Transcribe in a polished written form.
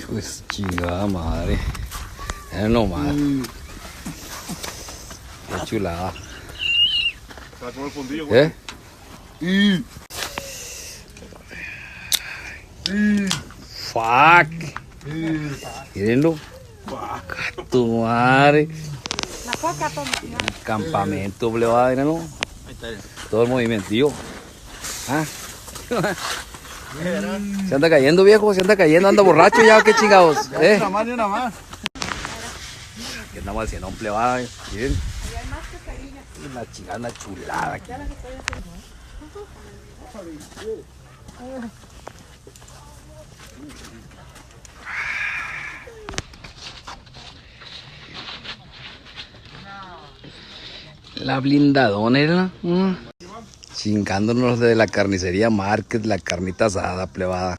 Pues chingada madre. Nomás. Qué chulada. Se va a comer el fondillo, güey. Fuck. Mírenlo. Tu madre. La foca, toma. Campamento, plebada, mírenlo. Todo el movimiento. ¿Ah? Se anda cayendo, viejo, se anda cayendo, anda borracho ya, qué chingados. Una más, ni una más. Aquí andamos haciendo un plebada, miren. Una chingada, una chulada aquí. La blindadona era. Chingándonos de la carnicería Márquez, la carnita asada, plebada.